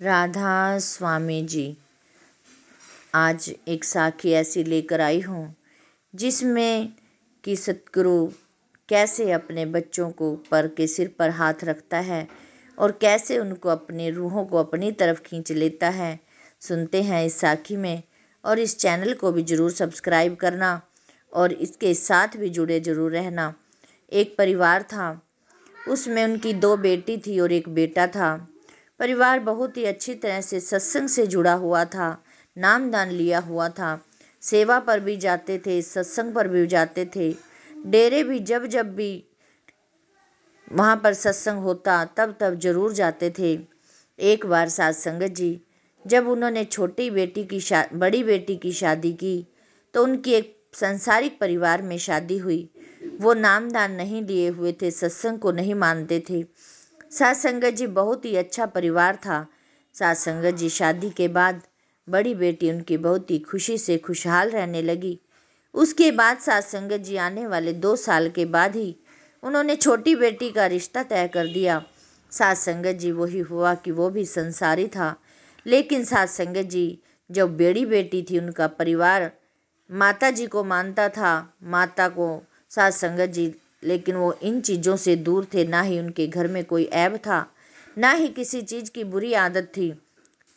राधा स्वामी जी, आज एक साखी ऐसी लेकर आई हूँ जिसमें कि सतगुरु कैसे अपने बच्चों को पर के सिर पर हाथ रखता है और कैसे उनको अपनी रूहों को अपनी तरफ खींच लेता है। सुनते हैं इस साखी में। और इस चैनल को भी ज़रूर सब्सक्राइब करना और इसके साथ भी जुड़े ज़रूर रहना। एक परिवार था, उसमें उनकी 2 बेटी थी और एक बेटा था। परिवार बहुत ही अच्छी तरह से सत्संग से जुड़ा हुआ था, नामदान लिया हुआ था, सेवा पर भी जाते थे, सत्संग पर भी जाते थे। डेरे भी जब जब भी वहाँ पर सत्संग होता तब तब जरूर जाते थे। एक बार साध संगत जी जब उन्होंने छोटी बेटी की बड़ी बेटी की शादी की तो उनकी एक संसारिक परिवार में शादी हुई। वो नामदान नहीं लिए हुए थे, सत्संग को नहीं मानते थे। साध संगत जी बहुत ही अच्छा परिवार था। साध संगत जी शादी के बाद बड़ी बेटी उनकी बहुत ही खुशी से खुशहाल रहने लगी। उसके बाद साध संगत जी आने वाले 2 साल के बाद ही उन्होंने छोटी बेटी का रिश्ता तय कर दिया। साध संगत जी वही हुआ कि वो भी संसारी था, लेकिन साध संगत जी जो बड़ी बेटी थी उनका परिवार माता जी को मानता था, माता को साध संगत जी, लेकिन वो इन चीज़ों से दूर थे। ना ही उनके घर में कोई ऐब था, ना ही किसी चीज़ की बुरी आदत थी,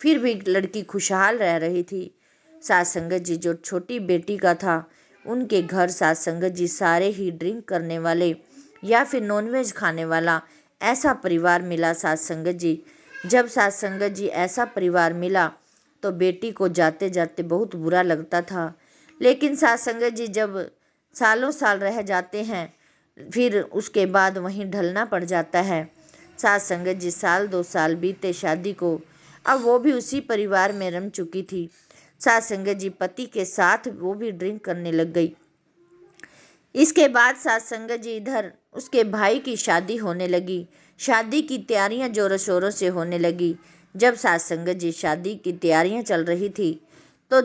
फिर भी लड़की खुशहाल रह रही थी। साध संगत जी जो छोटी बेटी का था, उनके घर साध संगत जी सारे ही ड्रिंक करने वाले या फिर नॉनवेज खाने वाला ऐसा परिवार मिला साध संगत जी। जब साध संगत जी ऐसा परिवार मिला तो बेटी को जाते जाते बहुत बुरा लगता था, लेकिन साध संगत जी जब सालों साल रह जाते हैं फिर उसके बाद वहीं ढलना पड़ जाता है। साध संगत जी 1-2 साल बीते शादी को, अब वो भी उसी परिवार में रम चुकी थी। साध संगत जी पति के साथ वो भी ड्रिंक करने लग गई। इसके बाद साध संगत जी इधर उसके भाई की शादी होने लगी। शादी की तैयारियां जोरों शोरों से होने लगी। जब साध संगत जी शादी की तैयारियां चल रही थी तो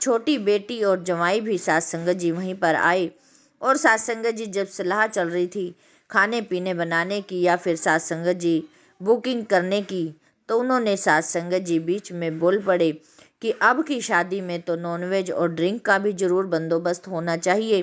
छोटी बेटी और जवाई भी साध संगत जी वहीं पर आए। और साध संगत जी जब सलाह चल रही थी खाने पीने बनाने की या फिर साध संगत जी बुकिंग करने की, तो उन्होंने साध संगत जी बीच में बोल पड़े कि अब की शादी में तो नॉनवेज और ड्रिंक का भी ज़रूर बंदोबस्त होना चाहिए,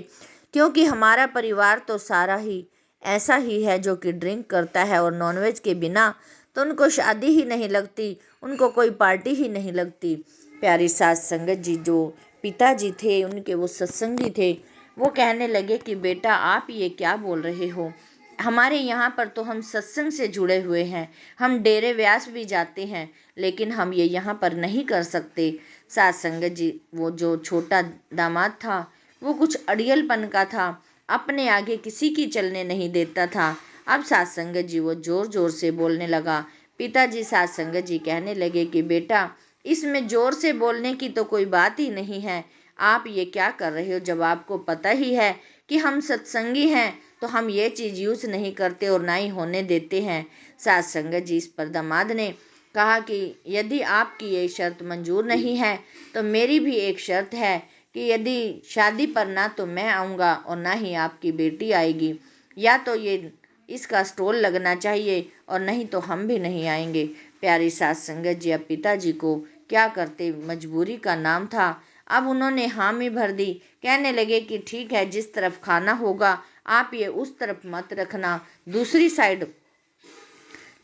क्योंकि हमारा परिवार तो सारा ही ऐसा ही है जो कि ड्रिंक करता है और नॉनवेज के बिना तो उनको शादी ही नहीं लगती, उनको कोई पार्टी ही नहीं लगती। प्यारी साध संगत जी जो पिताजी थे उनके वो सत्संगी थे, वो कहने लगे कि बेटा आप ये क्या बोल रहे हो, हमारे यहाँ पर तो हम सत्संग से जुड़े हुए हैं, हम डेरे व्यास भी जाते हैं, लेकिन हम ये यहाँ पर नहीं कर सकते। साध संगत जी वो जो छोटा दामाद था वो कुछ अड़ियलपन का था, अपने आगे किसी की चलने नहीं देता था। अब साध संगत जी वो जोर जोर से बोलने लगा। पिताजी साध संगत जी कहने लगे कि बेटा इसमें जोर से बोलने की तो कोई बात ही नहीं है, आप ये क्या कर रहे हो, जब आपको पता ही है कि हम सत्संगी हैं तो हम ये चीज़ यूज़ नहीं करते और ना ही होने देते हैं। साध संगत जी इस पर दामाद ने कहा कि यदि आपकी ये शर्त मंजूर नहीं है तो मेरी भी एक शर्त है कि यदि शादी पर ना तो मैं आऊँगा और ना ही आपकी बेटी आएगी, या तो ये इसका स्टॉल लगना चाहिए और नहीं तो हम भी नहीं आएंगे। प्यारी साध संगत जी अब पिताजी को क्या करते, मजबूरी का नाम था। अब उन्होंने हामी भर दी, कहने लगे कि ठीक है, जिस तरफ खाना होगा आप ये उस तरफ मत रखना, दूसरी साइड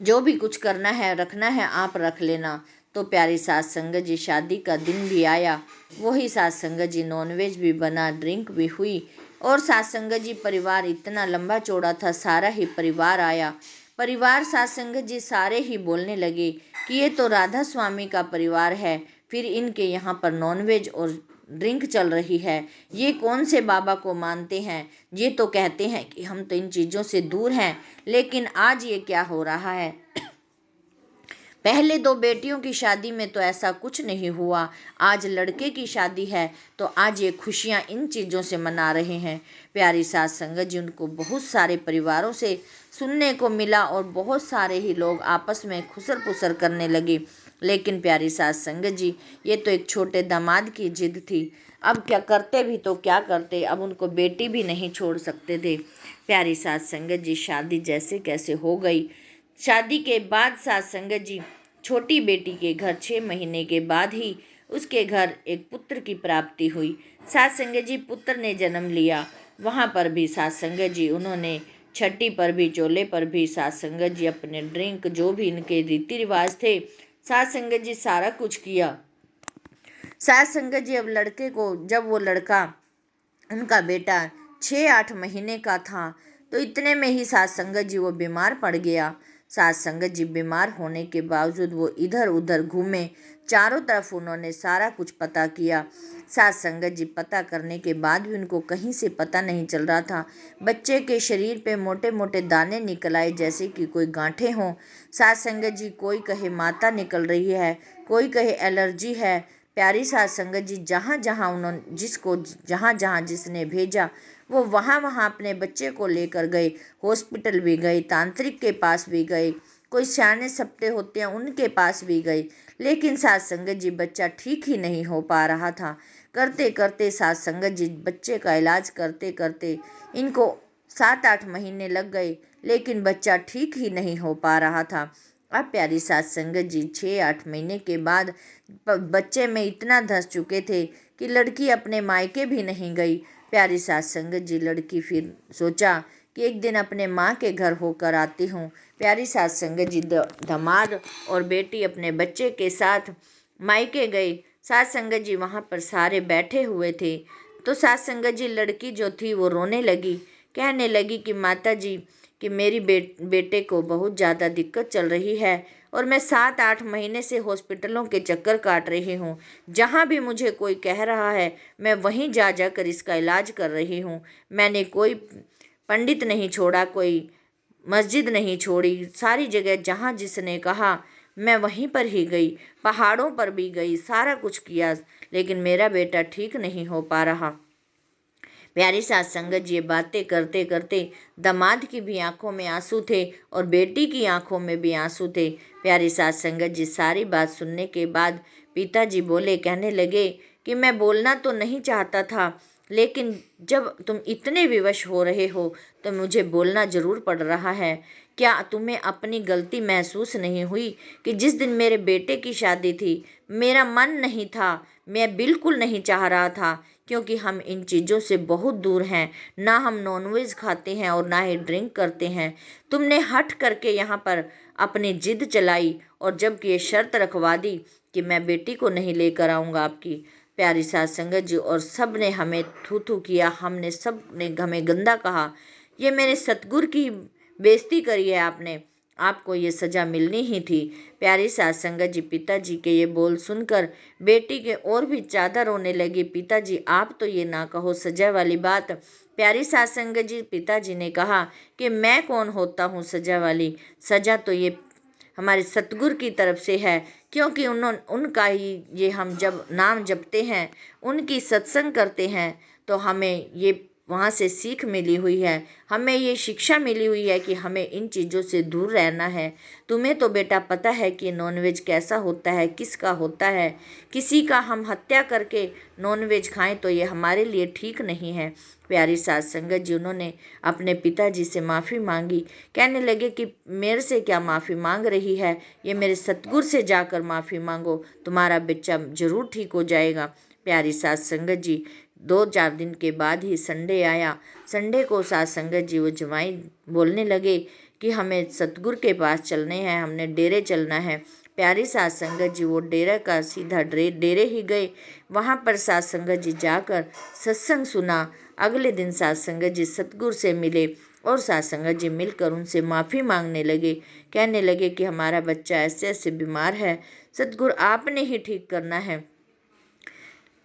जो भी कुछ करना है रखना है आप रख लेना। तो प्यारी साध संगत जी शादी का दिन भी आया, वही साध संगत जी नॉनवेज भी बना, ड्रिंक भी हुई और साध संगत जी परिवार इतना लंबा चौड़ा था, सारा ही परिवार आया। परिवार साध संगत जी सारे ही बोलने लगे कि ये तो राधा स्वामी का परिवार है, फिर इनके यहाँ पर नॉनवेज और ड्रिंक चल रही है, ये कौन से बाबा को मानते हैं, ये तो कहते हैं कि हम तो इन चीज़ों से दूर हैं, लेकिन आज ये क्या हो रहा है। पहले 2 बेटियों की शादी में तो ऐसा कुछ नहीं हुआ, आज लड़के की शादी है तो आज ये खुशियाँ इन चीज़ों से मना रहे हैं। प्यारी साध संगत जी उनको बहुत सारे परिवारों से सुनने को मिला और बहुत सारे ही लोग आपस में खुसर पुसर करने लगे, लेकिन प्यारी साध संगत जी ये तो एक छोटे दामाद की जिद थी, अब क्या करते भी तो क्या करते, अब उनको बेटी भी नहीं छोड़ सकते थे। प्यारी साध संगत जी शादी जैसे कैसे हो गई। शादी के बाद साध संगत जी छोटी बेटी के घर 6 महीने के बाद ही उसके घर एक पुत्र की प्राप्ति हुई। सात संगत जी पुत्र ने जन्म लिया। वहाँ पर भी सात संगत जी उन्होंने छठी पर भी, चोले पर भी सात संगत जी अपने ड्रिंक, जो भी इनके रीति रिवाज थे, सात संगत जी सारा कुछ किया। सात संगत जी अब लड़के को, जब वो लड़का, उनका बेटा 6-8 महीने का था, तो इतने में ही सात संगत जी वो बीमार पड़ गया। सात संगत जी बीमार होने के बावजूद वो इधर उधर घूमे, चारों तरफ उन्होंने सारा कुछ पता किया। सात संगत जी पता करने के बाद भी उनको कहीं से पता नहीं चल रहा था। बच्चे के शरीर पे मोटे मोटे दाने निकल आए, जैसे कि कोई गांठें हों। सात संगत जी, कोई कहे माता निकल रही है, कोई कहे एलर्जी है। प्यारी सात संगत जी जहाँ जहाँ उन्होंने जहाँ जहाँ जिसने भेजा, वो वहाँ वहाँ अपने बच्चे को लेकर गए। हॉस्पिटल भी गए, तांत्रिक के पास भी गए, कोई सियाने सप्ते होते हैं उनके पास भी गए, लेकिन सात संगत जी बच्चा ठीक ही नहीं हो पा रहा था। करते करते सात संगत जी बच्चे का इलाज करते करते इनको 7-8 महीने लग गए, लेकिन बच्चा ठीक ही नहीं हो पा रहा था। अब प्यारी सात संगत जी 6-8 महीने के बाद बच्चे में इतना धंस चुके थे कि लड़की अपने मायके भी नहीं गई। प्यारी सात संगत जी लड़की फिर सोचा कि एक दिन अपने माँ के घर होकर आती हूँ। प्यारी सात संगत जी दामाद और बेटी अपने बच्चे के साथ मायके गए। सात संगत जी वहाँ पर सारे बैठे हुए थे, तो सात संगत जी लड़की जो थी वो रोने लगी, कहने लगी कि माता जी, कि मेरी बेटे को बहुत ज़्यादा दिक्कत चल रही है और मैं 7-8 महीने से हॉस्पिटलों के चक्कर काट रही हूँ। जहाँ भी मुझे कोई कह रहा है मैं वहीं जा जाकर इसका इलाज कर रही हूँ। मैंने कोई पंडित नहीं छोड़ा, कोई मस्जिद नहीं छोड़ी, सारी जगह जहाँ जिसने कहा मैं वहीं पर ही गई, पहाड़ों पर भी गई, सारा कुछ किया, लेकिन मेरा बेटा ठीक नहीं हो पा रहा। प्यारी सात संगत जी बातें करते करते दामाद की भी आंखों में आंसू थे और बेटी की आंखों में भी आंसू थे। प्यारी सात संगत जी सारी बात सुनने के बाद पिताजी बोले, कहने लगे कि मैं बोलना तो नहीं चाहता था, लेकिन जब तुम इतने विवश हो रहे हो तो मुझे बोलना जरूर पड़ रहा है। क्या तुम्हें अपनी गलती महसूस नहीं हुई कि जिस दिन मेरे बेटे की शादी थी मेरा मन नहीं था, मैं बिल्कुल नहीं चाह रहा था, क्योंकि हम इन चीज़ों से बहुत दूर हैं, ना हम नॉनवेज खाते हैं और ना ही ड्रिंक करते हैं। तुमने हट करके यहाँ पर अपनी जिद चलाई और जबकि ये शर्त रखवा दी कि मैं बेटी को नहीं लेकर आऊँगा आपकी। प्यारी सात संगत जी और सब ने हमें थू थू किया, हमने सब ने हमें गंदा कहा, ये मेरे सतगुरु की बेइज्जती करी है आपने, आपको ये सज़ा मिलनी ही थी। प्यारी सात संगत जी पिताजी के ये बोल सुनकर बेटी के और भी ज़्यादा रोने लगी। पिताजी आप तो ये ना कहो सज़ा वाली बात। प्यारी सात संगत जी पिताजी ने कहा कि मैं कौन होता हूँ सज़ा वाली, सज़ा तो ये हमारे सतगुरु की तरफ से है, क्योंकि उनका ही ये हम जब नाम जपते हैं, उनकी सत्संग करते हैं, तो हमें ये वहाँ से सीख मिली हुई है, हमें ये शिक्षा मिली हुई है कि हमें इन चीज़ों से दूर रहना है। तुम्हें तो बेटा पता है कि नॉनवेज कैसा होता है, किसका होता है, किसी का हम हत्या करके नॉनवेज खाएं तो ये हमारे लिए ठीक नहीं है। प्यारी सात संगत जी उन्होंने अपने पिताजी से माफ़ी मांगी, कहने लगे कि मेरे से क्या माफ़ी मांग रही है, ये मेरे सतगुरु से जाकर माफ़ी मांगो, तुम्हारा बच्चा ज़रूर ठीक हो जाएगा। प्यारी सात संगत जी 2-4 दिन के बाद ही संडे आया। संडे को सात संगत जी वो जवाई बोलने लगे कि हमें सतगुरु के पास चलने हैं, हमने डेरे चलना है। प्यारी सात संगत जी वो डेरे का सीधा डेरे ही गए। वहाँ पर सात संगत जी जाकर सत्संग सुना। अगले दिन सात संगत जी सतगुरु से मिले और सात संगत जी मिलकर उनसे माफ़ी मांगने लगे, कहने लगे कि हमारा बच्चा ऐसे ऐसे बीमार है, सतगुरु आपने ही ठीक करना है।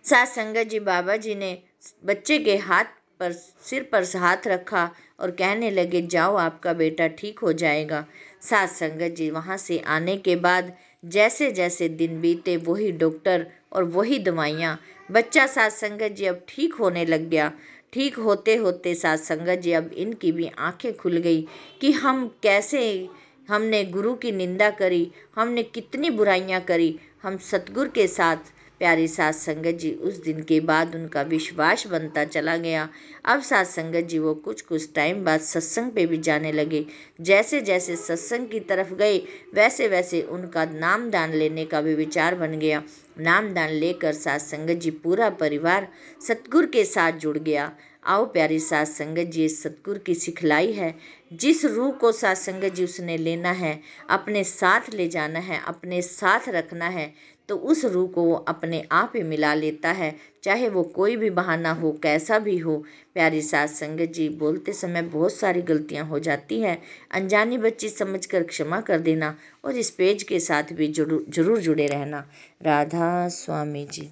सात संगत जी बाबा जी ने बच्चे के हाथ पर, सिर पर हाथ रखा और कहने लगे जाओ आपका बेटा ठीक हो जाएगा। सात संगत जी वहाँ से आने के बाद जैसे जैसे दिन बीते वही डॉक्टर और वही दवाइयाँ, बच्चा सात संगत जी अब ठीक होने लग गया। ठीक होते होते सात संगत जी अब इनकी भी आंखें खुल गई कि हम कैसे, हमने गुरु की निंदा करी, हमने कितनी बुराइयां करी, हम सतगुरु के साथ प्यारी साध संगत जी, उस दिन के बाद उनका विश्वास बनता चला गया। अब साध संगत जी वो कुछ कुछ टाइम बाद सत्संग पे भी जाने लगे। जैसे जैसे सत्संग की तरफ गए वैसे वैसे उनका नाम दान लेने का भी विचार बन गया। नाम दान लेकर साध संगत जी पूरा परिवार सतगुरु के साथ जुड़ गया। आओ प्यारी साध संगत जी, सतगुरु की सिखलाई है, जिस रूह को साध संगत जी उसने लेना है, अपने साथ ले जाना है, अपने साथ रखना है, तो उस रूह को वो अपने आप ही मिला लेता है, चाहे वो कोई भी बहाना हो, कैसा भी हो। प्यारी साध संगत जी, बोलते समय बहुत सारी गलतियां हो जाती हैं, अनजानी बच्ची समझकर क्षमा कर देना और इस पेज के साथ भी जरूर जुड़े रहना। राधा स्वामी जी।